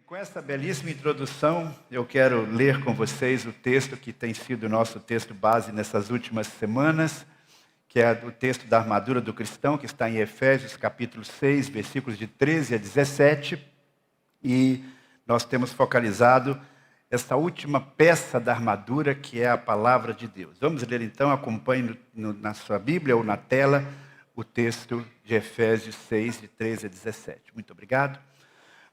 Com essa belíssima introdução, eu quero ler com vocês o texto que tem sido o nosso texto base nessas últimas semanas, que é o texto da armadura do cristão, que está em Efésios capítulo 6, versículos de 13 a 17. E nós temos focalizado essa última peça da armadura, que é a palavra de Deus. Vamos ler então, acompanhe na sua Bíblia ou na tela, o texto de Efésios 6, de 13 a 17. Muito obrigado.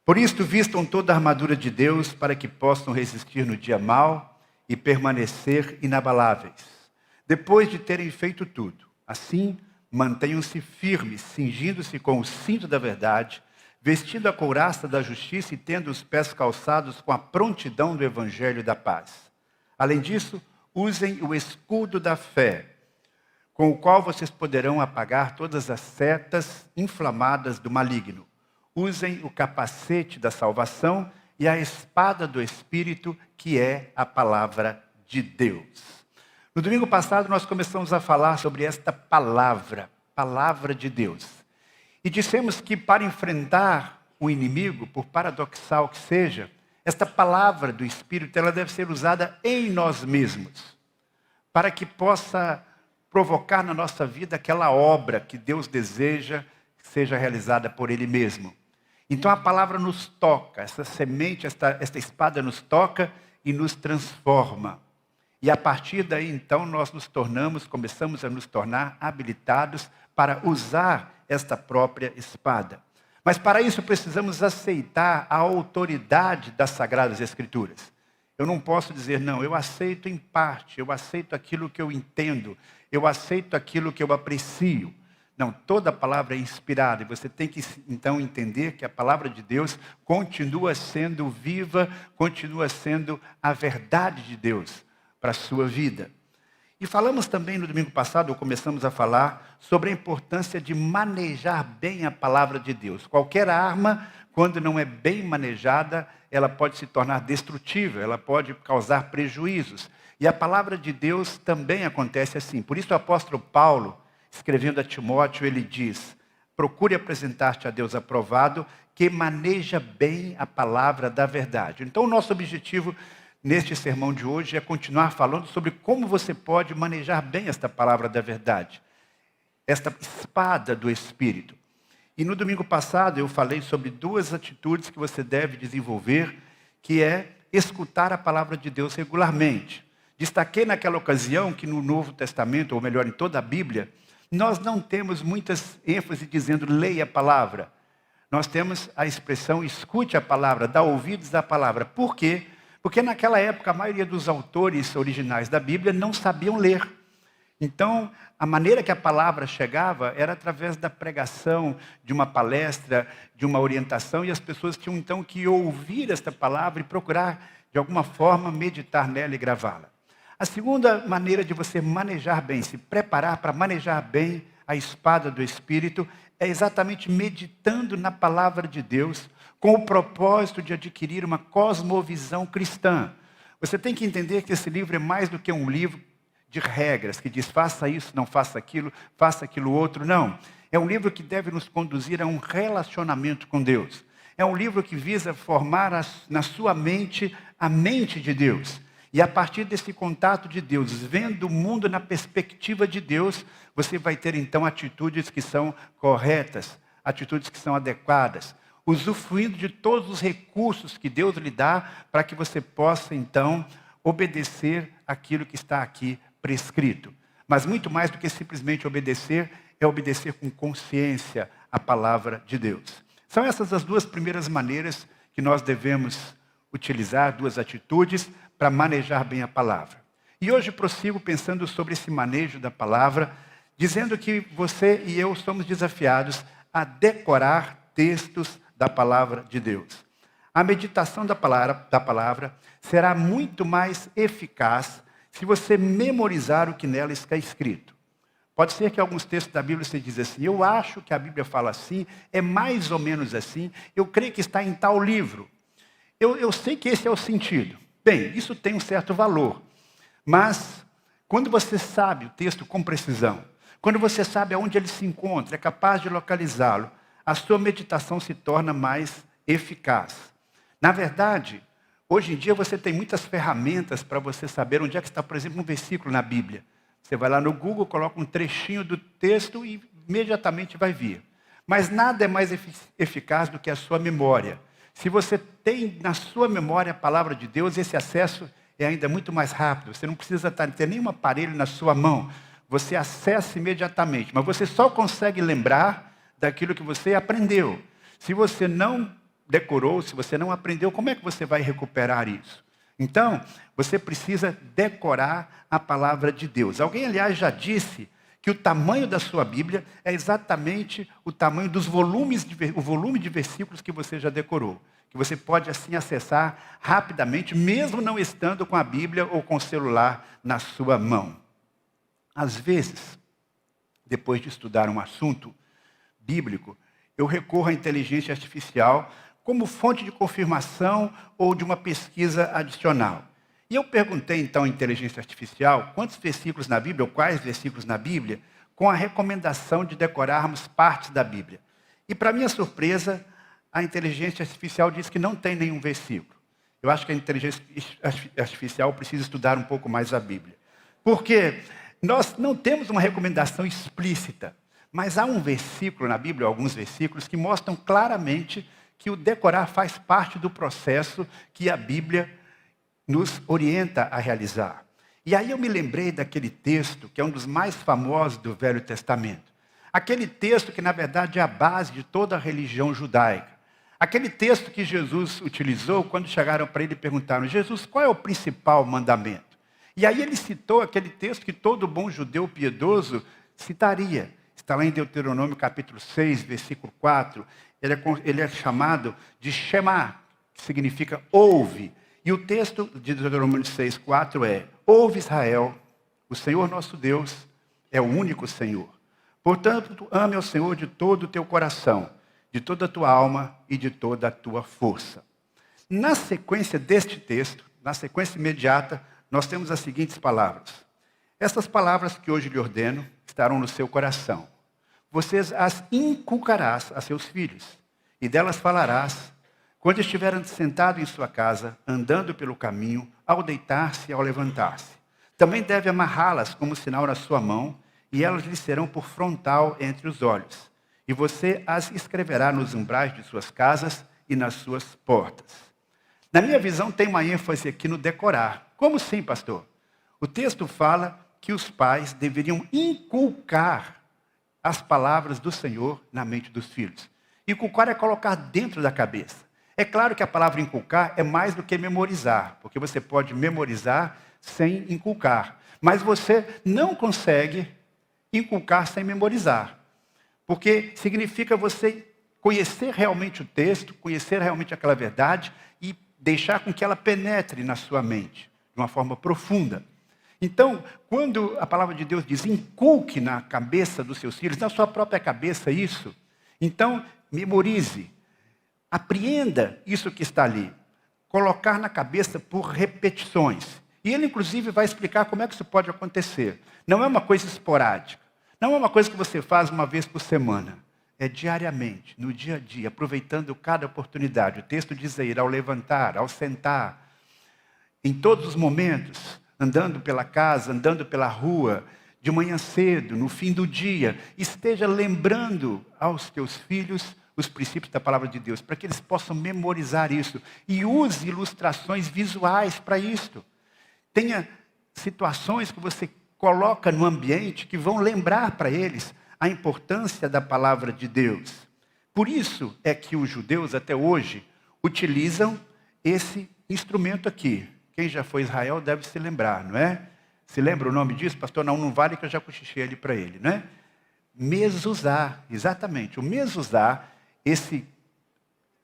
Por isto, vistam toda a armadura de Deus para que possam resistir no dia mau e permanecer inabaláveis. Depois de terem feito tudo, assim, mantenham-se firmes, cingindo-se com o cinto da verdade, vestindo a couraça da justiça e tendo os pés calçados com a prontidão do evangelho da paz. Além disso, usem o escudo da fé, com o qual vocês poderão apagar todas as setas inflamadas do maligno. Usem o capacete da salvação e a espada do Espírito, que é a palavra de Deus. No domingo passado, nós começamos a falar sobre esta palavra de Deus. E dissemos que para enfrentar o inimigo, por paradoxal que seja, esta palavra do Espírito, ela deve ser usada em nós mesmos, para que possa provocar na nossa vida aquela obra que Deus deseja que seja realizada por Ele mesmo. Então a palavra nos toca, essa semente, esta espada nos toca e nos transforma. E a partir daí, então, nós começamos a nos tornar habilitados para usar esta própria espada. Mas para isso precisamos aceitar a autoridade das Sagradas Escrituras. Eu não posso dizer, não, eu aceito em parte, eu aceito aquilo que eu entendo, eu aceito aquilo que eu aprecio. Não, toda a palavra é inspirada e você tem que, então, entender que a palavra de Deus continua sendo viva, continua sendo a verdade de Deus para a sua vida. E falamos também no domingo passado, ou começamos a falar, sobre a importância de manejar bem a palavra de Deus. Qualquer arma, quando não é bem manejada, ela pode se tornar destrutível, ela pode causar prejuízos. E a palavra de Deus também acontece assim. Por isso o apóstolo Paulo, escrevendo a Timóteo, ele diz: procure apresentar-te a Deus aprovado, que maneja bem a palavra da verdade. Então o nosso objetivo neste sermão de hoje é continuar falando sobre como você pode manejar bem esta palavra da verdade, esta espada do Espírito. E no domingo passado eu falei sobre duas atitudes que você deve desenvolver, que é escutar a palavra de Deus regularmente. Destaquei naquela ocasião que no Novo Testamento, ou melhor, em toda a Bíblia, nós não temos muitas ênfases dizendo leia a palavra. Nós temos a expressão escute a palavra, dá ouvidos à palavra. Por quê? Porque naquela época a maioria dos autores originais da Bíblia não sabiam ler. Então, a maneira que a palavra chegava era através da pregação, de uma palestra, de uma orientação, e as pessoas tinham então que ouvir esta palavra e procurar, de alguma forma, meditar nela e gravá-la. A segunda maneira de você manejar bem, se preparar para manejar bem a espada do Espírito, é exatamente meditando na palavra de Deus, com o propósito de adquirir uma cosmovisão cristã. Você tem que entender que esse livro é mais do que um livro de regras, que diz faça isso, não faça aquilo outro. Não. É um livro que deve nos conduzir a um relacionamento com Deus. É um livro que visa formar na sua mente a mente de Deus. E a partir desse contato de Deus, vendo o mundo na perspectiva de Deus, você vai ter então atitudes que são corretas, atitudes que são adequadas, usufruindo de todos os recursos que Deus lhe dá para que você possa então obedecer aquilo que está aqui prescrito. Mas muito mais do que simplesmente obedecer, é obedecer com consciência a palavra de Deus. São essas as duas primeiras maneiras que nós devemos utilizar, duas atitudes, para manejar bem a palavra. E hoje prossigo pensando sobre esse manejo da palavra, dizendo que você e eu somos desafiados a decorar textos da palavra de Deus. A meditação da palavra será muito mais eficaz se você memorizar o que nela está escrito. Pode ser que alguns textos da Bíblia você diz assim, eu acho que a Bíblia fala assim, é mais ou menos assim, eu creio que está em tal livro. Eu sei que esse é o sentido. Bem, isso tem um certo valor, mas quando você sabe o texto com precisão, quando você sabe aonde ele se encontra, é capaz de localizá-lo, a sua meditação se torna mais eficaz. Na verdade, hoje em dia você tem muitas ferramentas para você saber onde é que está, por exemplo, um versículo na Bíblia. Você vai lá no Google, coloca um trechinho do texto e imediatamente vai vir. Mas nada é mais eficaz do que a sua memória. Se você tem na sua memória a palavra de Deus, esse acesso é ainda muito mais rápido. Você não precisa ter nenhum aparelho na sua mão. Você acessa imediatamente. Mas você só consegue lembrar daquilo que você aprendeu. Se você não decorou, se você não aprendeu, como é que você vai recuperar isso? Então, você precisa decorar a palavra de Deus. Alguém, aliás, já disse que o tamanho da sua Bíblia é exatamente o tamanho dos o volume de versículos que você já decorou. Que você pode, assim, acessar rapidamente, mesmo não estando com a Bíblia ou com o celular na sua mão. Às vezes, depois de estudar um assunto bíblico, eu recorro à inteligência artificial como fonte de confirmação ou de uma pesquisa adicional. E eu perguntei, então, à inteligência artificial quantos versículos na Bíblia, ou quais versículos na Bíblia, com a recomendação de decorarmos partes da Bíblia. E, para minha surpresa, a inteligência artificial disse que não tem nenhum versículo. Eu acho que a inteligência artificial precisa estudar um pouco mais a Bíblia. Porque nós não temos uma recomendação explícita, mas há um versículo na Bíblia, alguns versículos, que mostram claramente que o decorar faz parte do processo que a Bíblia nos orienta a realizar. E aí eu me lembrei daquele texto, que é um dos mais famosos do Velho Testamento. Aquele texto que, na verdade, é a base de toda a religião judaica. Aquele texto que Jesus utilizou quando chegaram para ele e perguntaram: Jesus, qual é o principal mandamento? E aí ele citou aquele texto que todo bom judeu piedoso citaria. Está lá em Deuteronômio capítulo 6, versículo 4. Ele é chamado de Shema, que significa ouve. E o texto de Deuteronômio 6, 4 é: ouve Israel, o Senhor nosso Deus é o único Senhor. Portanto, ame ao Senhor de todo o teu coração, de toda a tua alma e de toda a tua força. Na sequência deste texto, na sequência imediata, nós temos as seguintes palavras. Estas palavras que hoje lhe ordeno estarão no seu coração. Vocês as inculcarás a seus filhos, e delas falarás quando estiver sentado em sua casa, andando pelo caminho, ao deitar-se e ao levantar-se. Também deve amarrá-las como sinal na sua mão, e elas lhe serão por frontal entre os olhos. E você as escreverá nos umbrais de suas casas e nas suas portas. Na minha visão, tem uma ênfase aqui no decorar. Como assim, pastor? O texto fala que os pais deveriam inculcar as palavras do Senhor na mente dos filhos. Inculcar é colocar dentro da cabeça. É claro que a palavra inculcar é mais do que memorizar, porque você pode memorizar sem inculcar. Mas você não consegue inculcar sem memorizar. Porque significa você conhecer realmente o texto, conhecer realmente aquela verdade e deixar com que ela penetre na sua mente, de uma forma profunda. Então, quando a palavra de Deus diz, inculque na cabeça dos seus filhos, na sua própria cabeça isso, então memorize, apreenda isso que está ali, colocar na cabeça por repetições. E ele, inclusive, vai explicar como é que isso pode acontecer. Não é uma coisa esporádica, não é uma coisa que você faz uma vez por semana. É diariamente, no dia a dia, aproveitando cada oportunidade. O texto diz aí, ao levantar, ao sentar, em todos os momentos, andando pela casa, andando pela rua, de manhã cedo, no fim do dia, esteja lembrando aos teus filhos os princípios da palavra de Deus, para que eles possam memorizar isso. E use ilustrações visuais para isso. Tenha situações que você coloca no ambiente que vão lembrar para eles a importância da palavra de Deus. Por isso é que os judeus até hoje utilizam esse instrumento aqui. Quem já foi a Israel deve se lembrar, não é? Se lembra o nome disso? Pastor, não vale que eu já cochichei ali para ele, não é? Mezuzá, exatamente. O mezuzá, esse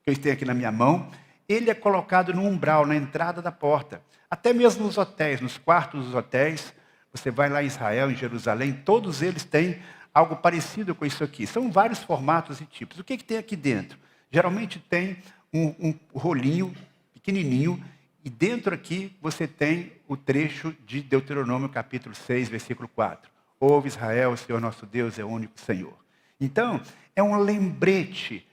que eu tenho aqui na minha mão, ele é colocado no umbral, na entrada da porta. Até mesmo nos hotéis, nos quartos dos hotéis, você vai lá em Israel, em Jerusalém, todos eles têm algo parecido com isso aqui. São vários formatos e tipos. O que tem aqui dentro? Geralmente tem um rolinho pequenininho, e dentro aqui você tem o trecho de Deuteronômio capítulo 6, versículo 4. Ouve Israel, o Senhor nosso Deus é o único Senhor. Então, é um lembrete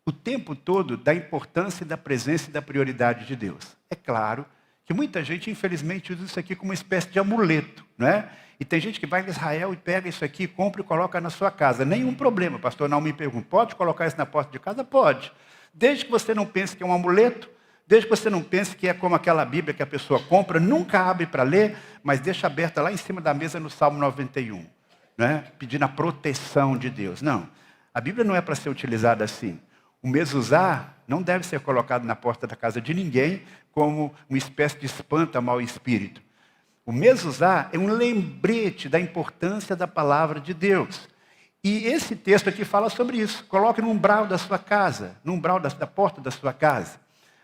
o tempo todo da importância da presença e da prioridade de Deus. É claro que muita gente, infelizmente, usa isso aqui como uma espécie de amuleto, não é? E tem gente que vai em Israel e pega isso aqui, compra e coloca na sua casa. Nenhum problema, pastor não me pergunta. Pode colocar isso na porta de casa? Pode. Desde que você não pense que é um amuleto, desde que você não pense que é como aquela Bíblia que a pessoa compra, nunca abre para ler, mas deixa aberta lá em cima da mesa no Salmo 91, né? Pedindo a proteção de Deus. Não, a Bíblia não é para ser utilizada assim. O mezuzá não deve ser colocado na porta da casa de ninguém como uma espécie de espanto a mau espírito. O mezuzá é um lembrete da importância da palavra de Deus. E esse texto aqui fala sobre isso. Coloque no umbral da sua casa, no umbral da porta da sua casa.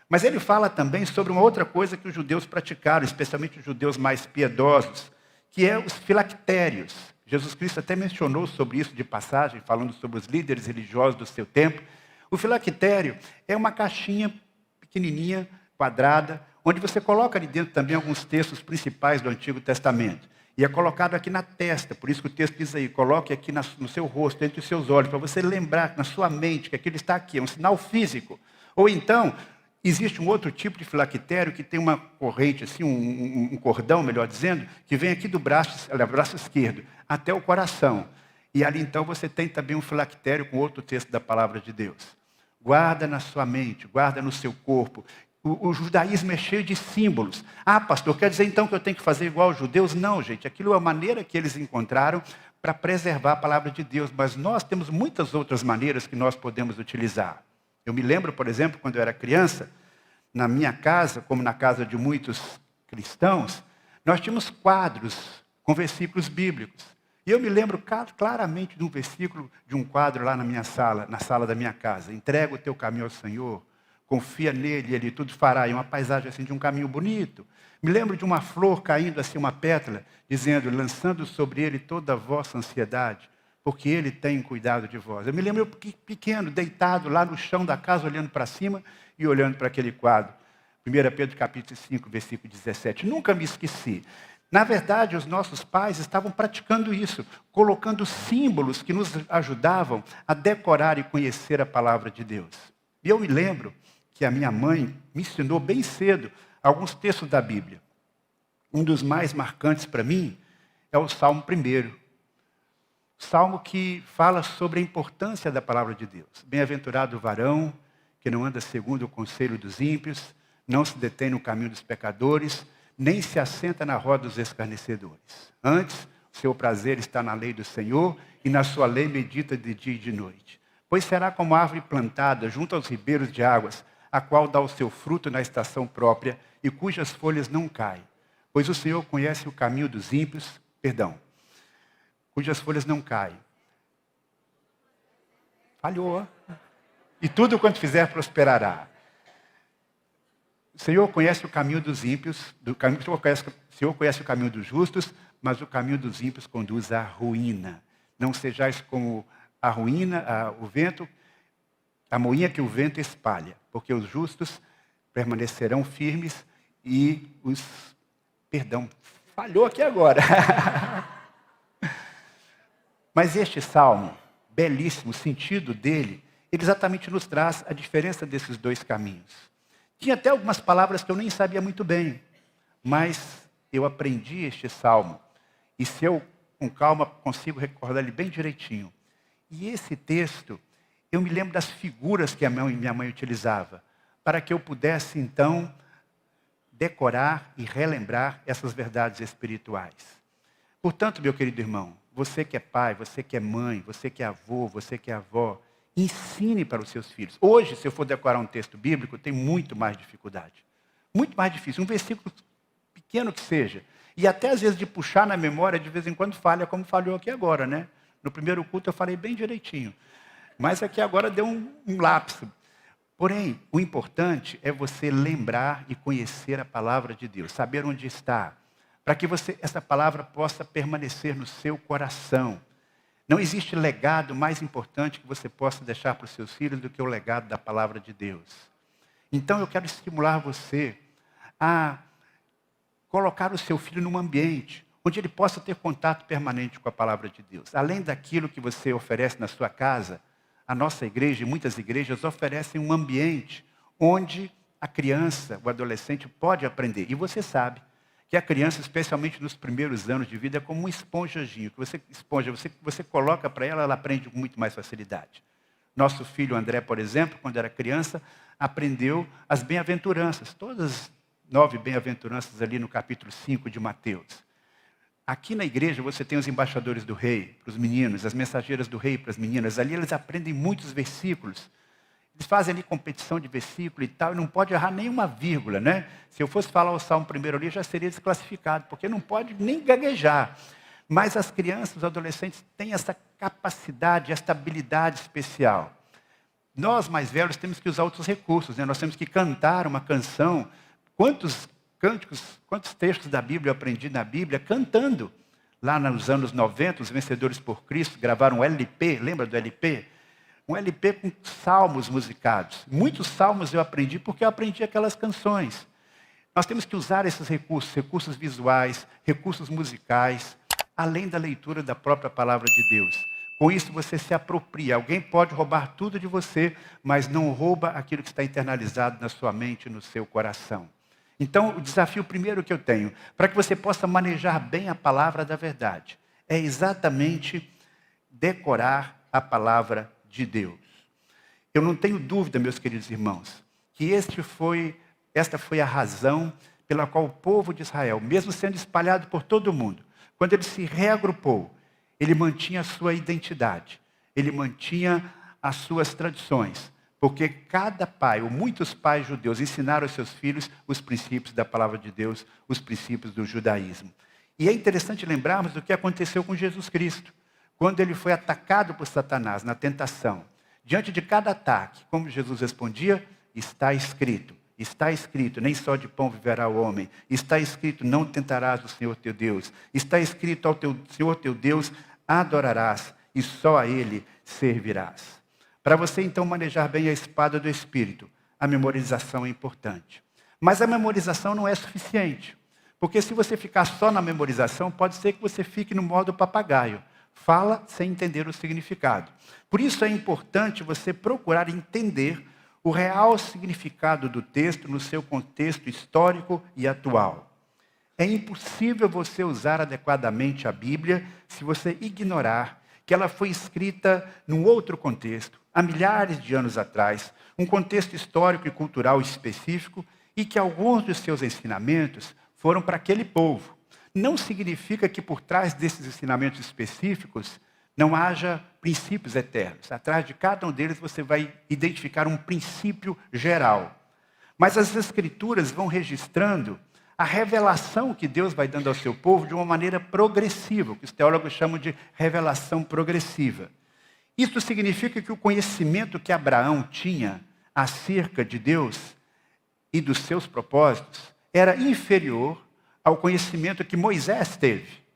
Mas ele fala também sobre uma outra coisa que os judeus praticaram, especialmente os judeus mais piedosos, que é os filactérios. Jesus Cristo até mencionou sobre isso de passagem, falando sobre os líderes religiosos do seu tempo. O filactério é uma caixinha pequenininha, quadrada, onde você coloca ali dentro também alguns textos principais do Antigo Testamento. E é colocado aqui na testa, por isso que o texto diz aí, coloque aqui no seu rosto, entre os seus olhos, para você lembrar na sua mente que aquilo está aqui, é um sinal físico. Ou então, existe um outro tipo de filactério que tem uma corrente, assim, um cordão, melhor dizendo, que vem aqui do braço esquerdo até o coração. E ali então você tem também um filactério com outro texto da palavra de Deus. Guarda na sua mente, guarda no seu corpo. O judaísmo é cheio de símbolos. Ah, pastor, quer dizer então que eu tenho que fazer igual aos judeus? Não, gente, aquilo é a maneira que eles encontraram para preservar a palavra de Deus. Mas nós temos muitas outras maneiras que nós podemos utilizar. Eu me lembro, por exemplo, quando eu era criança, na minha casa, como na casa de muitos cristãos, nós tínhamos quadros com versículos bíblicos. E eu me lembro claramente de um versículo, de um quadro lá na minha sala, na sala da minha casa. Entrega o teu caminho ao Senhor, confia nele e ele tudo fará. E uma paisagem assim de um caminho bonito. Me lembro de uma flor caindo assim, uma pétala, dizendo, lançando sobre ele toda a vossa ansiedade, porque ele tem cuidado de vós. Eu me lembro pequeno, deitado lá no chão da casa, olhando para cima e olhando para aquele quadro. 1 Pedro capítulo 5, versículo 17. Nunca me esqueci. Na verdade, os nossos pais estavam praticando isso, colocando símbolos que nos ajudavam a decorar e conhecer a palavra de Deus. E eu me lembro que a minha mãe me ensinou bem cedo alguns textos da Bíblia. Um dos mais marcantes para mim é o Salmo 1. Salmo que fala sobre a importância da palavra de Deus. Bem-aventurado o varão que não anda segundo o conselho dos ímpios, não se detém no caminho dos pecadores, nem se assenta na roda dos escarnecedores. Antes, o seu prazer está na lei do Senhor e na sua lei medita de dia e de noite. Pois será como árvore plantada junto aos ribeiros de águas, a qual dá o seu fruto na estação própria e cujas folhas não caem. Pois o Senhor conhece o caminho dos ímpios, cujas folhas não caem. Falhou. E tudo quanto fizer prosperará. O Senhor conhece o caminho dos ímpios, o Senhor conhece o caminho dos justos, mas o caminho dos ímpios conduz à ruína. Não sejais como a ruína, o vento, a moinha que o vento espalha, porque os justos permanecerão firmes e falhou aqui agora. Mas este salmo, belíssimo, o sentido dele, ele exatamente nos traz a diferença desses dois caminhos. Tinha até algumas palavras que eu nem sabia muito bem, mas eu aprendi este salmo. E se eu, com calma, consigo recordar ele bem direitinho. E esse texto, eu me lembro das figuras que minha mãe utilizava, para que eu pudesse, então, decorar e relembrar essas verdades espirituais. Portanto, meu querido irmão, você que é pai, você que é mãe, você que é avô, você que é avó, ensine para os seus filhos. Hoje, se eu for decorar um texto bíblico, tem muito mais dificuldade. Muito mais difícil. Um versículo pequeno que seja. E até às vezes de puxar na memória, de vez em quando falha, como falhou aqui agora, né? No primeiro culto eu falei bem direitinho. Mas aqui agora deu um lapso. Porém, o importante é você lembrar e conhecer a palavra de Deus. Saber onde está. Para que essa palavra possa permanecer no seu coração. Não existe legado mais importante que você possa deixar para os seus filhos do que o legado da palavra de Deus. Então eu quero estimular você a colocar o seu filho num ambiente onde ele possa ter contato permanente com a palavra de Deus. Além daquilo que você oferece na sua casa, a nossa igreja e muitas igrejas oferecem um ambiente onde a criança, o adolescente pode aprender. E você sabe que a criança, especialmente nos primeiros anos de vida, é como um esponjazinho. Que você coloca para ela, ela aprende com muito mais facilidade. Nosso filho André, por exemplo, quando era criança, aprendeu as bem-aventuranças. Todas as 9 bem-aventuranças ali no capítulo 5 de Mateus. Aqui na igreja você tem os embaixadores do rei, para os meninos, as mensageiras do rei para as meninas. Ali eles aprendem muitos versículos. Eles fazem ali competição de versículo e tal, e não pode errar nenhuma vírgula, né? Se eu fosse falar o Salmo primeiro ali, já seria desclassificado, porque não pode nem gaguejar. Mas as crianças, os adolescentes, têm essa capacidade, essa habilidade especial. Nós, mais velhos, temos que usar outros recursos, né? Nós temos que cantar uma canção. Quantos cânticos, quantos textos da Bíblia eu aprendi na Bíblia cantando? Lá nos anos 90, os Vencedores por Cristo gravaram um LP, lembra do LP? Um LP com salmos musicados. Muitos salmos eu aprendi porque eu aprendi aquelas canções. Nós temos que usar esses recursos, recursos visuais, recursos musicais, além da leitura da própria palavra de Deus. Com isso você se apropria. Alguém pode roubar tudo de você, mas não rouba aquilo que está internalizado na sua mente e no seu coração. Então, o desafio primeiro que eu tenho, para que você possa manejar bem a palavra da verdade, é exatamente decorar a palavra de Deus. Eu não tenho dúvida, meus queridos irmãos, que esta foi a razão pela qual o povo de Israel, mesmo sendo espalhado por todo o mundo, quando ele se reagrupou, ele mantinha a sua identidade, ele mantinha as suas tradições, porque cada pai, ou muitos pais judeus, ensinaram aos seus filhos os princípios da palavra de Deus, os princípios do judaísmo. E é interessante lembrarmos do que aconteceu com Jesus Cristo, quando ele foi atacado por Satanás na tentação. Diante de cada ataque, como Jesus respondia? Está escrito, nem só de pão viverá o homem. Está escrito, não tentarás o Senhor teu Deus. Está escrito, ao Senhor teu Deus adorarás e só a Ele servirás. Para você então manejar bem a espada do Espírito, a memorização é importante. Mas a memorização não é suficiente. Porque se você ficar só na memorização, pode ser que você fique no modo papagaio. Fala sem entender o significado. Por isso é importante você procurar entender o real significado do texto no seu contexto histórico e atual. É impossível você usar adequadamente a Bíblia se você ignorar que ela foi escrita num outro contexto, há milhares de anos atrás, um contexto histórico e cultural específico, e que alguns dos seus ensinamentos foram para aquele povo. Não significa que por trás desses ensinamentos específicos não haja princípios eternos. Atrás de cada um deles você vai identificar um princípio geral. Mas as Escrituras vão registrando a revelação que Deus vai dando ao seu povo de uma maneira progressiva, o que os teólogos chamam de revelação progressiva. Isso significa que o conhecimento que Abraão tinha acerca de Deus e dos seus propósitos era inferior ao conhecimento que Moisés teve.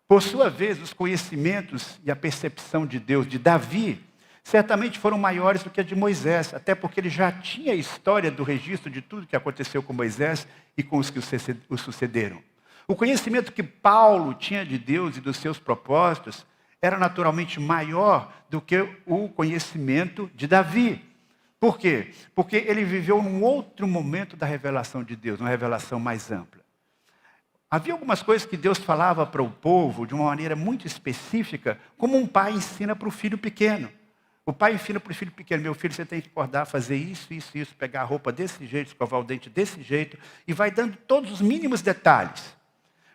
Por sua vez, os conhecimentos e a percepção de Deus de Davi certamente foram maiores do que a de Moisés, até porque ele já tinha a história do registro de tudo que aconteceu com Moisés e com os que o sucederam. O conhecimento que Paulo tinha de Deus e dos seus propósitos era naturalmente maior do que o conhecimento de Davi. Por quê? Porque ele viveu num outro momento da revelação de Deus, uma revelação mais ampla. Havia algumas coisas que Deus falava para o povo de uma maneira muito específica, como um pai ensina para o filho pequeno. O pai ensina para o filho pequeno: meu filho, você tem que acordar, fazer isso, isso, isso, pegar a roupa desse jeito, escovar o dente desse jeito, e vai dando todos os mínimos detalhes.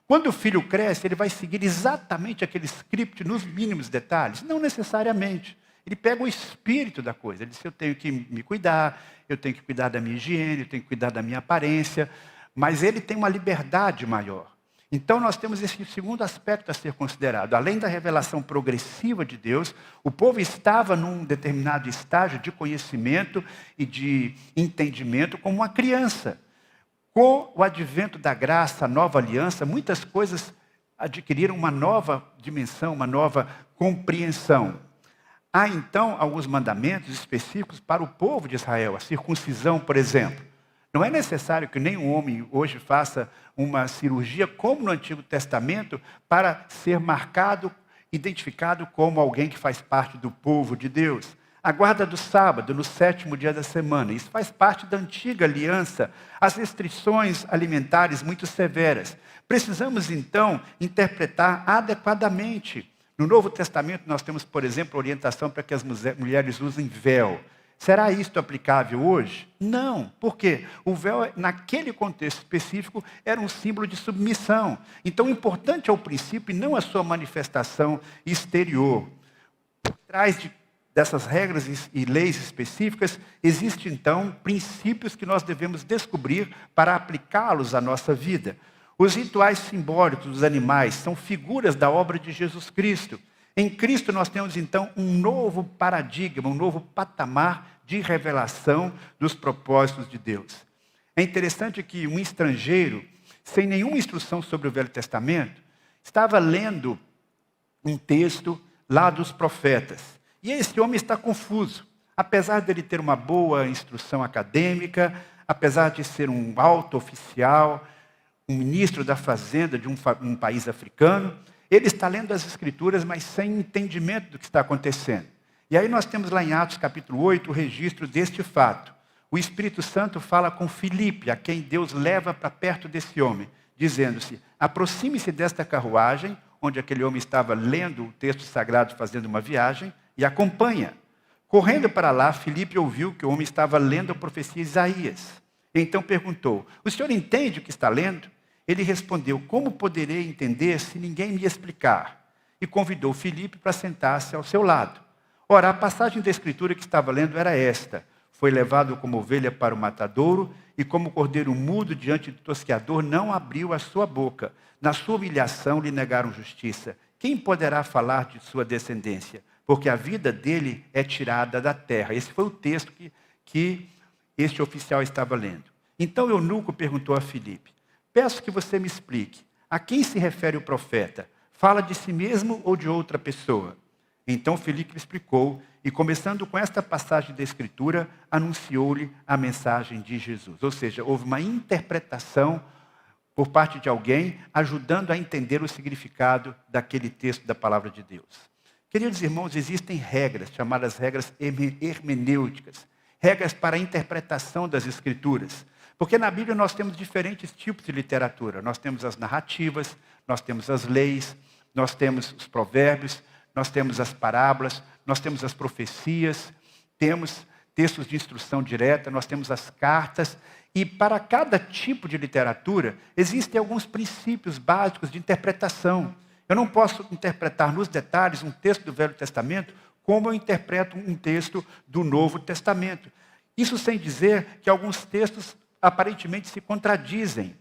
Quando o filho cresce, ele vai seguir exatamente aquele script nos mínimos detalhes? Não necessariamente. Ele pega o espírito da coisa. Ele diz: eu tenho que me cuidar, eu tenho que cuidar da minha higiene, eu tenho que cuidar da minha aparência. Mas ele tem uma liberdade maior. Então nós temos esse segundo aspecto a ser considerado. Além da revelação progressiva de Deus, o povo estava num determinado estágio de conhecimento e de entendimento como uma criança. Com o advento da graça, a nova aliança, muitas coisas adquiriram uma nova dimensão, uma nova compreensão. Há então alguns mandamentos específicos para o povo de Israel, a circuncisão, por exemplo. Não é necessário que nenhum homem hoje faça uma cirurgia, como no Antigo Testamento, para ser marcado, identificado como alguém que faz parte do povo de Deus. A guarda do sábado, no 7º dia da semana. Isso faz parte da antiga aliança. As restrições alimentares muito severas. Precisamos, então, interpretar adequadamente. No Novo Testamento, nós temos, por exemplo, orientação para que as mulheres usem véu. Será isto aplicável hoje? Não. Por quê? O véu, naquele contexto específico, era um símbolo de submissão. Então, o importante é o princípio e não a sua manifestação exterior. Por trás dessas regras e leis específicas, existem, então, princípios que nós devemos descobrir para aplicá-los à nossa vida. Os rituais simbólicos dos animais são figuras da obra de Jesus Cristo. Em Cristo nós temos, então, um novo paradigma, um novo patamar de revelação dos propósitos de Deus. É interessante que um estrangeiro, sem nenhuma instrução sobre o Velho Testamento, estava lendo um texto lá dos profetas. E esse homem está confuso. Apesar dele ter uma boa instrução acadêmica, apesar de ser um alto oficial, um ministro da fazenda de um país africano, ele está lendo as Escrituras, mas sem entendimento do que está acontecendo. E aí nós temos lá em Atos capítulo 8 o registro deste fato. O Espírito Santo fala com Filipe, a quem Deus leva para perto desse homem, dizendo-se, aproxime-se desta carruagem, onde aquele homem estava lendo o texto sagrado, fazendo uma viagem, e acompanha. Correndo para lá, Filipe ouviu que o homem estava lendo a profecia de Isaías. Então perguntou, o senhor entende o que está lendo? Ele respondeu, como poderei entender se ninguém me explicar? E convidou Filipe para sentar-se ao seu lado. Ora, a passagem da Escritura que estava lendo era esta. Foi levado como ovelha para o matadouro, e como cordeiro mudo diante do tosqueador, não abriu a sua boca. Na sua humilhação lhe negaram justiça. Quem poderá falar de sua descendência? Porque a vida dele é tirada da terra. Esse foi o texto que este oficial estava lendo. Então Eunuco perguntou a Filipe, peço que você me explique, a quem se refere o profeta? Fala de si mesmo ou de outra pessoa? Então Filipe explicou, e começando com esta passagem da Escritura, anunciou-lhe a mensagem de Jesus. Ou seja, houve uma interpretação por parte de alguém, ajudando a entender o significado daquele texto da palavra de Deus. Queridos irmãos, existem regras, chamadas regras hermenêuticas, regras para a interpretação das Escrituras. Porque na Bíblia nós temos diferentes tipos de literatura. Nós temos as narrativas, nós temos as leis, nós temos os provérbios, nós temos as parábolas, nós temos as profecias, temos textos de instrução direta, nós temos as cartas. E para cada tipo de literatura, existem alguns princípios básicos de interpretação. Eu não posso interpretar nos detalhes um texto do Velho Testamento como eu interpreto um texto do Novo Testamento. Isso sem dizer que alguns textos aparentemente se contradizem.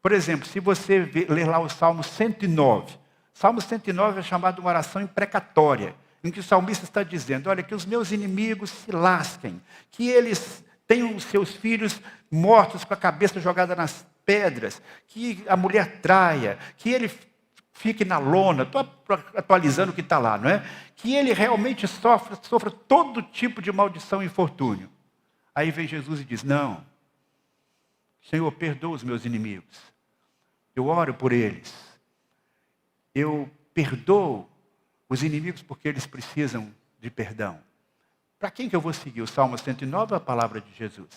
Por exemplo, se você ler lá o Salmo 109, Salmo 109 é chamado de uma oração imprecatória, em que o salmista está dizendo, olha, que os meus inimigos se lasquem, que eles tenham os seus filhos mortos com a cabeça jogada nas pedras, que a mulher traia, que ele fique na lona, estou atualizando o que está lá, não é? Que ele realmente sofra todo tipo de maldição e infortúnio. Aí vem Jesus e diz, não, Senhor, perdoa os meus inimigos. Eu oro por eles. Eu perdoo os inimigos porque eles precisam de perdão. Para quem que eu vou seguir? O Salmo 109 ou a palavra de Jesus?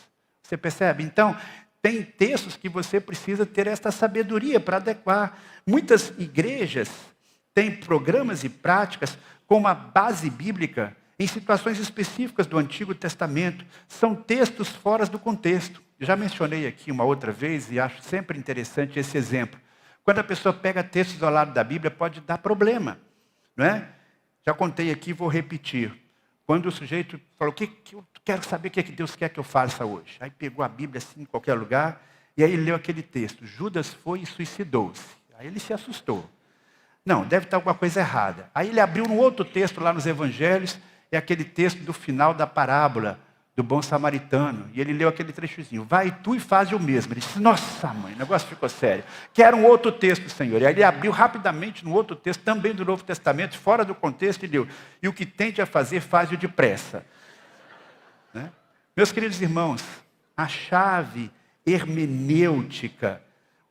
Você percebe? Então, tem textos que você precisa ter esta sabedoria para adequar. Muitas igrejas têm programas e práticas com uma base bíblica em situações específicas do Antigo Testamento. São textos fora do contexto. Já mencionei aqui uma outra vez e acho sempre interessante esse exemplo. Quando a pessoa pega textos ao lado da Bíblia, pode dar problema, não é? Já contei aqui, vou repetir. Quando o sujeito falou, eu quero saber o que Deus quer que eu faça hoje. Aí pegou a Bíblia assim, em qualquer lugar, e aí leu aquele texto. Judas foi e suicidou-se. Aí ele se assustou. Não, deve estar alguma coisa errada. Aí ele abriu um outro texto lá nos Evangelhos, é aquele texto do final da parábola do bom samaritano. E ele leu aquele trechozinho. Vai tu e faz o mesmo. Ele disse, nossa mãe, o negócio ficou sério. Quero um outro texto, Senhor. E aí ele abriu rapidamente no outro texto, também do Novo Testamento, fora do contexto, e leu. E o que tende a fazer, faz-o depressa. Né? Meus queridos irmãos, a chave hermenêutica,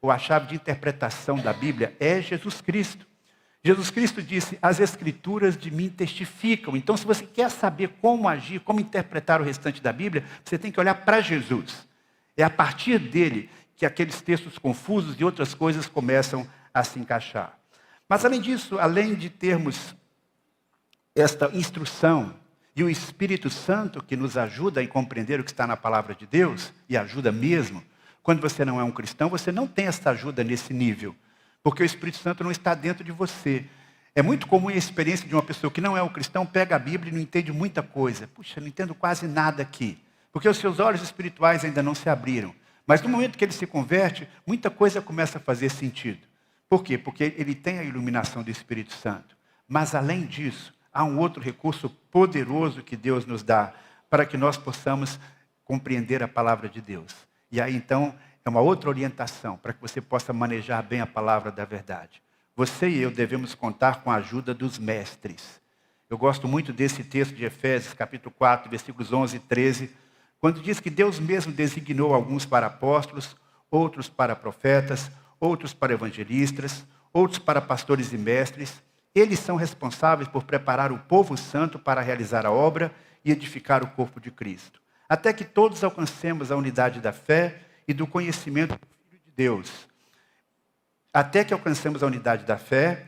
ou a chave de interpretação da Bíblia, é Jesus Cristo. Jesus Cristo disse, as Escrituras de mim testificam. Então, se você quer saber como agir, como interpretar o restante da Bíblia, você tem que olhar para Jesus. É a partir dele que aqueles textos confusos e outras coisas começam a se encaixar. Mas, além disso, além de termos esta instrução e o Espírito Santo que nos ajuda a compreender o que está na palavra de Deus, e ajuda mesmo, quando você não é um cristão, você não tem essa ajuda nesse nível, porque o Espírito Santo não está dentro de você. É muito comum a experiência de uma pessoa que não é um cristão, pega a Bíblia e não entende muita coisa. Puxa, não entendo quase nada aqui, porque os seus olhos espirituais ainda não se abriram. Mas no momento que ele se converte, muita coisa começa a fazer sentido. Por quê? Porque ele tem a iluminação do Espírito Santo. Mas além disso, há um outro recurso poderoso que Deus nos dá para que nós possamos compreender a palavra de Deus. E aí então é uma outra orientação para que você possa manejar bem a palavra da verdade. Você e eu devemos contar com a ajuda dos mestres. Eu gosto muito desse texto de Efésios, capítulo 4, versículos 11 e 13, quando diz que Deus mesmo designou alguns para apóstolos, outros para profetas, outros para evangelistas, outros para pastores e mestres. Eles são responsáveis por preparar o povo santo para realizar a obra e edificar o corpo de Cristo, até que todos alcancemos a unidade da fé e do conhecimento do Filho de Deus. Até que alcancemos a unidade da fé,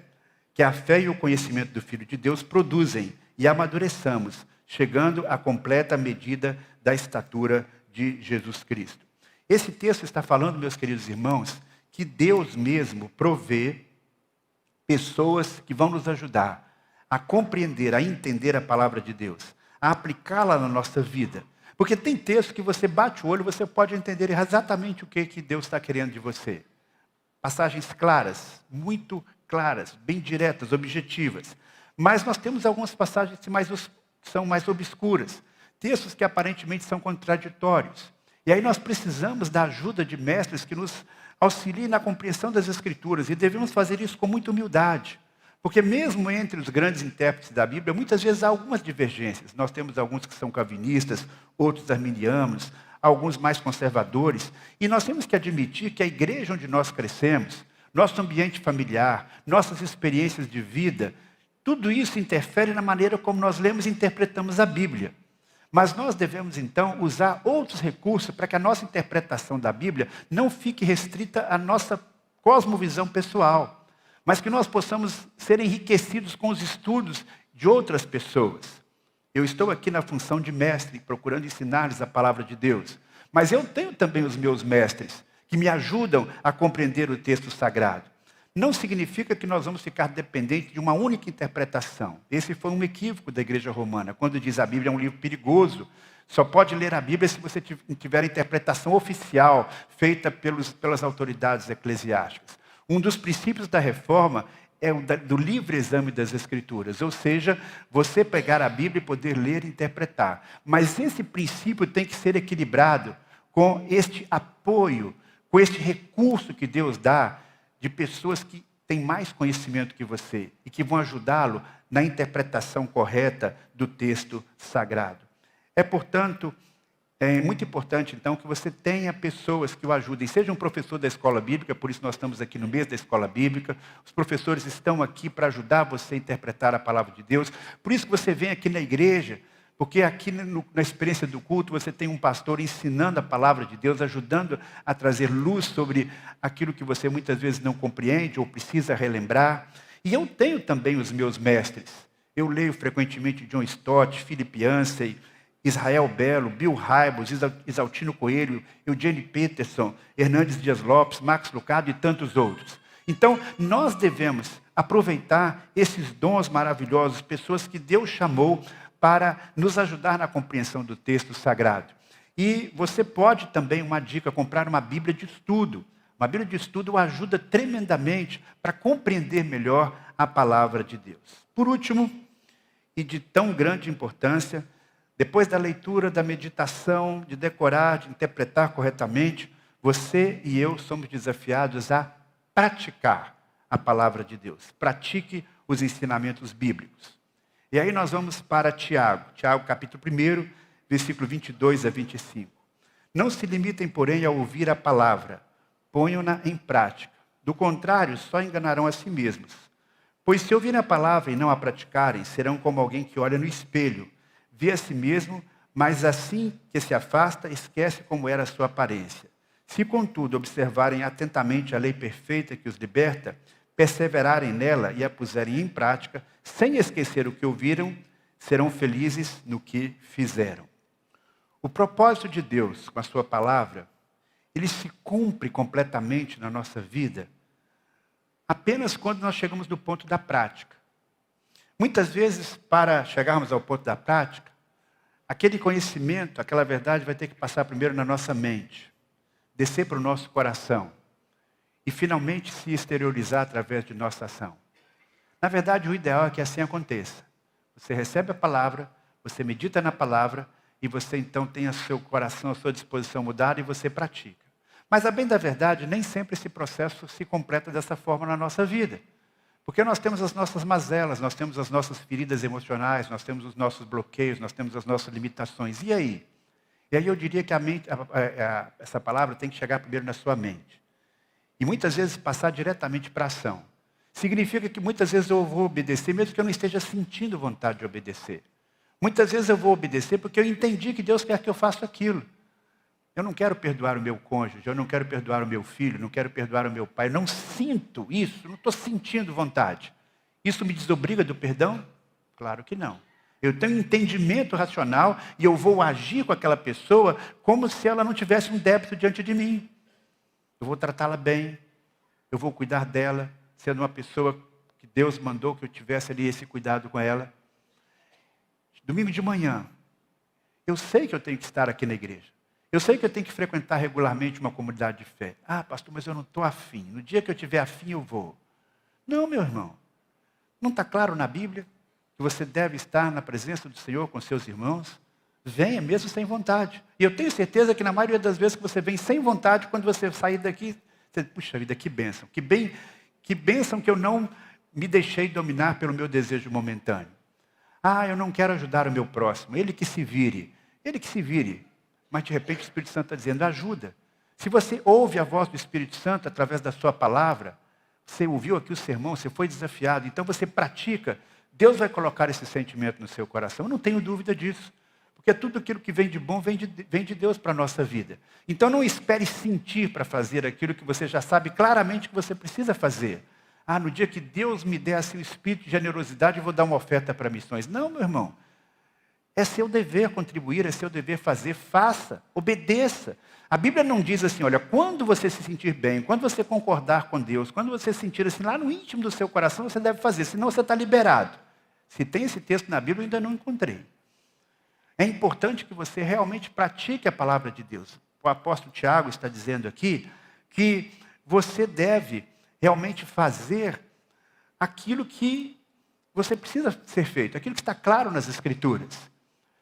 que a fé e o conhecimento do Filho de Deus produzem, e amadureçamos, chegando à completa medida da estatura de Jesus Cristo. Esse texto está falando, meus queridos irmãos, que Deus mesmo provê pessoas que vão nos ajudar a compreender, a entender a palavra de Deus, a aplicá-la na nossa vida. Porque tem textos que você bate o olho, você pode entender exatamente o que Deus está querendo de você. Passagens claras, muito claras, bem diretas, objetivas. Mas nós temos algumas passagens que são mais obscuras. Textos que aparentemente são contraditórios. E aí nós precisamos da ajuda de mestres que nos auxiliem na compreensão das Escrituras. E devemos fazer isso com muita humildade. Porque mesmo entre os grandes intérpretes da Bíblia, muitas vezes há algumas divergências. Nós temos alguns que são calvinistas, outros arminianos, alguns mais conservadores. E nós temos que admitir que a igreja onde nós crescemos, nosso ambiente familiar, nossas experiências de vida, tudo isso interfere na maneira como nós lemos e interpretamos a Bíblia. Mas nós devemos, então, usar outros recursos para que a nossa interpretação da Bíblia não fique restrita à nossa cosmovisão pessoal, mas que nós possamos ser enriquecidos com os estudos de outras pessoas. Eu estou aqui na função de mestre, procurando ensinar-lhes a palavra de Deus. Mas eu tenho também os meus mestres, que me ajudam a compreender o texto sagrado. Não significa que nós vamos ficar dependentes de uma única interpretação. Esse foi um equívoco da igreja romana, quando diz a Bíblia é um livro perigoso. Só pode ler a Bíblia se você tiver a interpretação oficial, feita pelas autoridades eclesiásticas. Um dos princípios da reforma é o do livre exame das Escrituras, ou seja, você pegar a Bíblia e poder ler e interpretar. Mas esse princípio tem que ser equilibrado com este apoio, com este recurso que Deus dá de pessoas que têm mais conhecimento que você e que vão ajudá-lo na interpretação correta do texto sagrado. Portanto, é muito importante, então, que você tenha pessoas que o ajudem. Seja um professor da escola bíblica, por isso nós estamos aqui no mês da escola bíblica. Os professores estão aqui para ajudar você a interpretar a palavra de Deus. Por isso que você vem aqui na igreja, porque aqui na experiência do culto você tem um pastor ensinando a palavra de Deus, ajudando a trazer luz sobre aquilo que você muitas vezes não compreende ou precisa relembrar. E eu tenho também os meus mestres. Eu leio frequentemente John Stott, Philip Yancey, Israel Belo, Bill Hybels, Exaltino Coelho, Eugene Peterson, Hernandes Dias Lopes, Max Lucado e tantos outros. Então, nós devemos aproveitar esses dons maravilhosos, pessoas que Deus chamou para nos ajudar na compreensão do texto sagrado. E você pode também, uma dica, comprar uma Bíblia de estudo. Uma Bíblia de estudo ajuda tremendamente para compreender melhor a palavra de Deus. Por último, e de tão grande importância, depois da leitura, da meditação, de decorar, de interpretar corretamente, você e eu somos desafiados a praticar a palavra de Deus. Pratique os ensinamentos bíblicos. E aí nós vamos para Tiago. Tiago, capítulo 1, versículo 22 a 25. Não se limitem, porém, a ouvir a palavra. Ponham-na em prática. Do contrário, só enganarão a si mesmos. Pois se ouvirem a palavra e não a praticarem, serão como alguém que olha no espelho, vê a si mesmo, mas assim que se afasta, esquece como era a sua aparência. Se, contudo, observarem atentamente a lei perfeita que os liberta, perseverarem nela e a puserem em prática, sem esquecer o que ouviram, serão felizes no que fizeram. O propósito de Deus com a sua palavra, ele se cumpre completamente na nossa vida apenas quando nós chegamos no ponto da prática. Muitas vezes, para chegarmos ao ponto da prática, aquele conhecimento, aquela verdade vai ter que passar primeiro na nossa mente, descer para o nosso coração e finalmente se exteriorizar através de nossa ação. Na verdade, o ideal é que assim aconteça. Você recebe a palavra, você medita na palavra e você então tem o seu coração, a sua disposição mudada e você pratica. Mas, a bem da verdade, nem sempre esse processo se completa dessa forma na nossa vida. Porque nós temos as nossas mazelas, nós temos as nossas feridas emocionais, nós temos os nossos bloqueios, nós temos as nossas limitações. E aí? E aí eu diria que essa palavra tem que chegar primeiro na sua mente. E muitas vezes passar diretamente para a ação. Significa que muitas vezes eu vou obedecer, mesmo que eu não esteja sentindo vontade de obedecer. Muitas vezes eu vou obedecer porque eu entendi que Deus quer que eu faça aquilo. Eu não quero perdoar o meu cônjuge, eu não quero perdoar o meu filho, não quero perdoar o meu pai. Eu não sinto isso, não estou sentindo vontade. Isso me desobriga do perdão? Claro que não. Eu tenho um entendimento racional e eu vou agir com aquela pessoa como se ela não tivesse um débito diante de mim. Eu vou tratá-la bem, eu vou cuidar dela, sendo uma pessoa que Deus mandou que eu tivesse ali esse cuidado com ela. Domingo de manhã, eu sei que eu tenho que estar aqui na igreja. Eu sei que eu tenho que frequentar regularmente uma comunidade de fé. Ah, pastor, mas eu não estou afim. No dia que eu estiver afim, eu vou. Não, meu irmão. Não está claro na Bíblia que você deve estar na presença do Senhor com seus irmãos? Venha mesmo sem vontade. E eu tenho certeza que na maioria das vezes que você vem sem vontade, quando você sair daqui, você diz, puxa vida, que bênção. Que bênção que eu não me deixei dominar pelo meu desejo momentâneo. Ah, eu não quero ajudar o meu próximo. Ele que se vire. Ele que se vire. Mas de repente o Espírito Santo está dizendo, ajuda. Se você ouve a voz do Espírito Santo através da sua palavra, você ouviu aqui o sermão, você foi desafiado, então você pratica, Deus vai colocar esse sentimento no seu coração. Eu não tenho dúvida disso. Porque tudo aquilo que vem de bom vem de Deus para a nossa vida. Então não espere sentir para fazer aquilo que você já sabe claramente que você precisa fazer. Ah, no dia que Deus me der assim, o espírito de generosidade, eu vou dar uma oferta para missões. Não, meu irmão. É seu dever contribuir, é seu dever fazer, faça, obedeça. A Bíblia não diz assim, olha, quando você se sentir bem, quando você concordar com Deus, quando você sentir assim, lá no íntimo do seu coração, você deve fazer, senão você está liberado. Se tem esse texto na Bíblia, eu ainda não encontrei. É importante que você realmente pratique a palavra de Deus. O apóstolo Tiago está dizendo aqui que você deve realmente fazer aquilo que você precisa ser feito, aquilo que está claro nas Escrituras.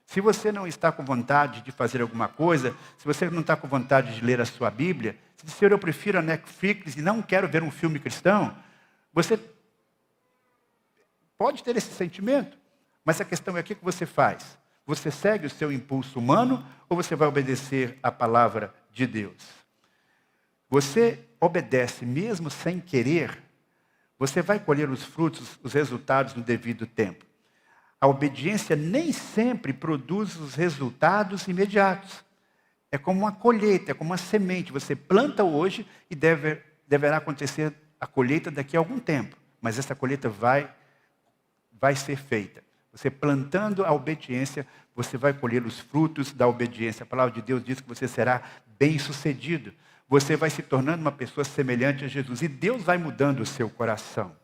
Se você não está com vontade de fazer alguma coisa, se você não está com vontade de ler a sua Bíblia, se diz, Senhor, eu prefiro a Netflix e não quero ver um filme cristão, você pode ter esse sentimento, mas a questão é o que você faz. Você segue o seu impulso humano ou você vai obedecer à palavra de Deus? Você obedece mesmo sem querer, você vai colher os frutos, os resultados no devido tempo. A obediência nem sempre produz os resultados imediatos. É como uma colheita, é como uma semente. Você planta hoje e deverá acontecer a colheita daqui a algum tempo. Mas essa colheita vai ser feita. Você plantando a obediência, você vai colher os frutos da obediência. A palavra de Deus diz que você será bem-sucedido. Você vai se tornando uma pessoa semelhante a Jesus. E Deus vai mudando o seu coração.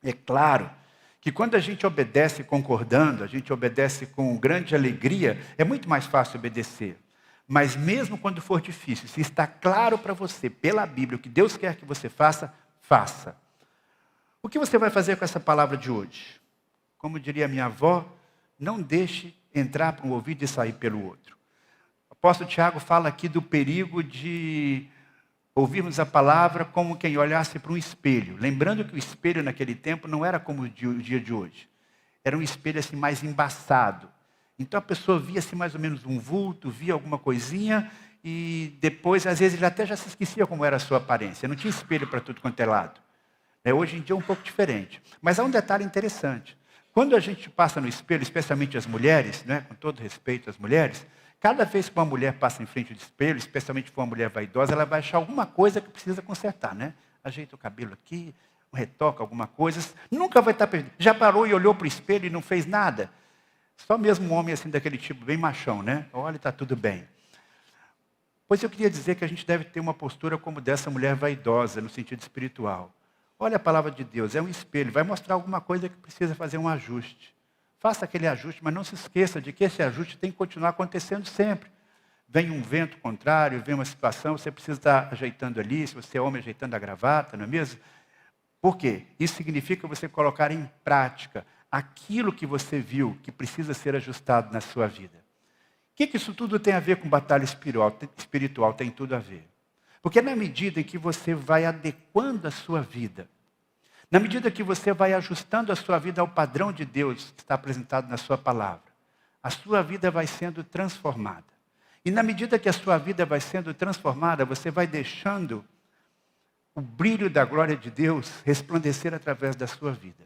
É claro que quando a gente obedece concordando, a gente obedece com grande alegria, é muito mais fácil obedecer. Mas mesmo quando for difícil, se está claro para você, pela Bíblia, o que Deus quer que você faça, faça. O que você vai fazer com essa palavra de hoje? Como diria minha avó, não deixe entrar para um ouvido e sair pelo outro. O apóstolo Tiago fala aqui do perigo de ouvirmos a palavra como quem olhasse para um espelho. Lembrando que o espelho naquele tempo não era como o dia de hoje. Era um espelho assim mais embaçado. Então a pessoa via assim mais ou menos um vulto, via alguma coisinha e depois, às vezes, ele até já se esquecia como era a sua aparência. Não tinha espelho para tudo quanto é lado. Hoje em dia é um pouco diferente. Mas há um detalhe interessante. Quando a gente passa no espelho, especialmente as mulheres, né, com todo respeito às mulheres, cada vez que uma mulher passa em frente do espelho, especialmente se for uma mulher vaidosa, ela vai achar alguma coisa que precisa consertar, né? Ajeita o cabelo aqui, retoca alguma coisa, nunca vai estar perdido. Já parou e olhou para o espelho e não fez nada? Só mesmo um homem assim daquele tipo, bem machão, né? Olha, está tudo bem. Pois eu queria dizer que a gente deve ter uma postura como dessa mulher vaidosa, no sentido espiritual. Olha a palavra de Deus, é um espelho, vai mostrar alguma coisa que precisa fazer um ajuste. Faça aquele ajuste, mas não se esqueça de que esse ajuste tem que continuar acontecendo sempre. Vem um vento contrário, vem uma situação, você precisa estar ajeitando ali, se você é homem, ajeitando a gravata, não é mesmo? Por quê? Isso significa você colocar em prática aquilo que você viu que precisa ser ajustado na sua vida. O que isso tudo tem a ver com batalha espiritual? Tem tudo a ver. Porque na medida em que você vai adequando a sua vida, na medida que você vai ajustando a sua vida ao padrão de Deus que está apresentado na sua palavra, a sua vida vai sendo transformada. E na medida que a sua vida vai sendo transformada, você vai deixando o brilho da glória de Deus resplandecer através da sua vida.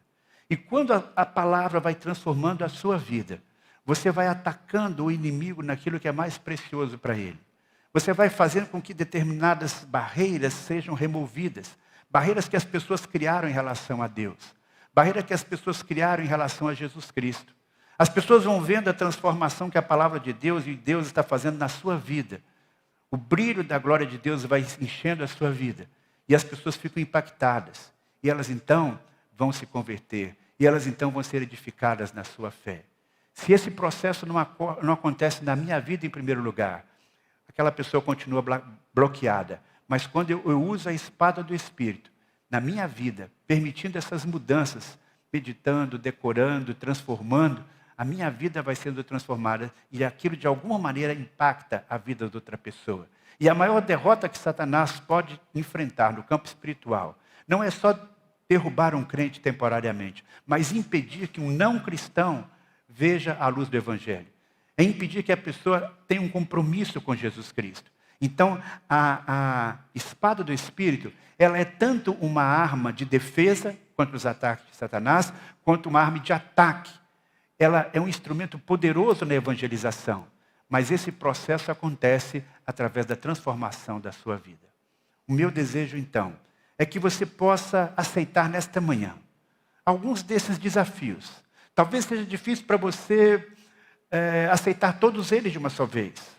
E quando a palavra vai transformando a sua vida, você vai atacando o inimigo naquilo que é mais precioso para ele. Você vai fazendo com que determinadas barreiras sejam removidas. Barreiras que as pessoas criaram em relação a Deus. Barreiras que as pessoas criaram em relação a Jesus Cristo. As pessoas vão vendo a transformação que a palavra de Deus e Deus está fazendo na sua vida. O brilho da glória de Deus vai enchendo a sua vida. E as pessoas ficam impactadas. E elas então vão se converter. E elas então vão ser edificadas na sua fé. Se esse processo não acontece na minha vida em primeiro lugar, aquela pessoa continua bloqueada. Mas quando eu uso a espada do Espírito na minha vida, permitindo essas mudanças, meditando, decorando, transformando, a minha vida vai sendo transformada e aquilo de alguma maneira impacta a vida de outra pessoa. E a maior derrota que Satanás pode enfrentar no campo espiritual não é só derrubar um crente temporariamente, mas impedir que um não cristão veja a luz do Evangelho. É impedir que a pessoa tenha um compromisso com Jesus Cristo. Então, a espada do Espírito, ela é tanto uma arma de defesa contra os ataques de Satanás, quanto uma arma de ataque. Ela é um instrumento poderoso na evangelização, mas esse processo acontece através da transformação da sua vida. O meu desejo, então, é que você possa aceitar nesta manhã alguns desses desafios. Talvez seja difícil para você aceitar todos eles de uma só vez.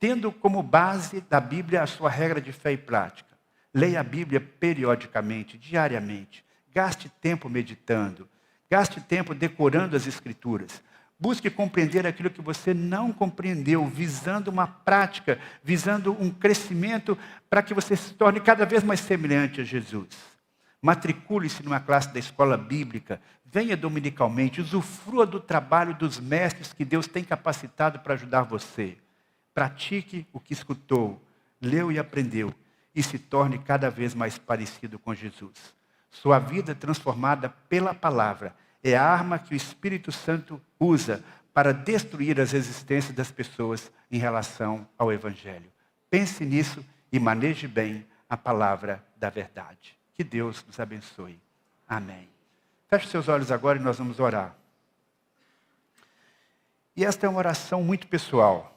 Tendo como base da Bíblia a sua regra de fé e prática. Leia a Bíblia periodicamente, diariamente. Gaste tempo meditando. Gaste tempo decorando as Escrituras. Busque compreender aquilo que você não compreendeu, visando uma prática, visando um crescimento para que você se torne cada vez mais semelhante a Jesus. Matricule-se numa classe da escola bíblica, venha dominicalmente, usufrua do trabalho dos mestres que Deus tem capacitado para ajudar você. Pratique o que escutou, leu e aprendeu e se torne cada vez mais parecido com Jesus. Sua vida transformada pela palavra é a arma que o Espírito Santo usa para destruir as resistências das pessoas em relação ao Evangelho. Pense nisso e maneje bem a palavra da verdade. Que Deus nos abençoe. Amém. Feche seus olhos agora e nós vamos orar. E esta é uma oração muito pessoal.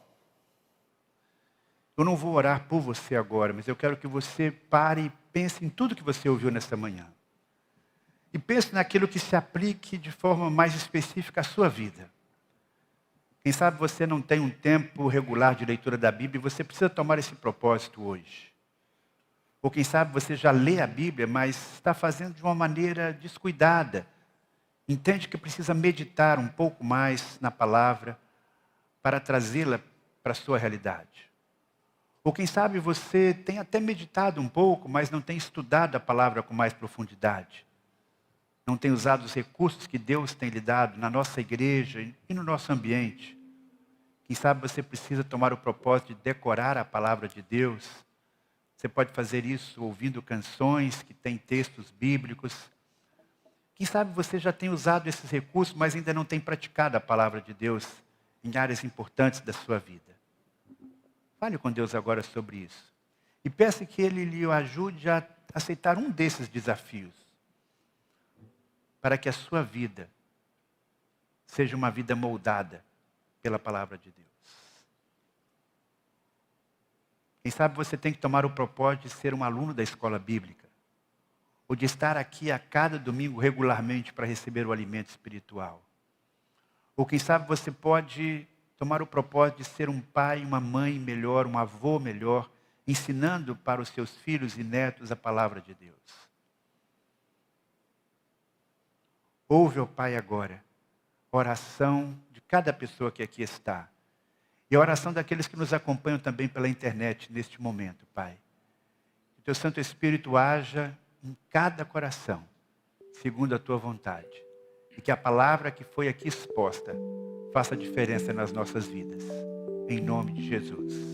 Eu não vou orar por você agora, mas eu quero que você pare e pense em tudo que você ouviu nesta manhã. E pense naquilo que se aplique de forma mais específica à sua vida. Quem sabe você não tem um tempo regular de leitura da Bíblia e você precisa tomar esse propósito hoje. Ou quem sabe você já lê a Bíblia, mas está fazendo de uma maneira descuidada. Entende que precisa meditar um pouco mais na palavra para trazê-la para a sua realidade. Ou quem sabe você tem até meditado um pouco, mas não tem estudado a palavra com mais profundidade. Não tem usado os recursos que Deus tem lhe dado na nossa igreja e no nosso ambiente. Quem sabe você precisa tomar o propósito de decorar a palavra de Deus. Você pode fazer isso ouvindo canções que têm textos bíblicos. Quem sabe você já tem usado esses recursos, mas ainda não tem praticado a palavra de Deus em áreas importantes da sua vida. Fale com Deus agora sobre isso. E peça que Ele lhe ajude a aceitar um desses desafios. para que a sua vida seja uma vida moldada pela palavra de Deus. Quem sabe você tem que tomar o propósito de ser um aluno da escola bíblica, ou de estar aqui a cada domingo regularmente para receber o alimento espiritual. Ou quem sabe você pode tomar o propósito de ser um pai, uma mãe melhor, um avô melhor, ensinando para os seus filhos e netos a palavra de Deus. Ouve, ó Pai, agora a oração de cada pessoa que aqui está. E a oração daqueles que nos acompanham também pela internet neste momento, Pai. Que o Teu Santo Espírito haja em cada coração, segundo a Tua vontade. E que a palavra que foi aqui exposta faça diferença nas nossas vidas. Em nome de Jesus.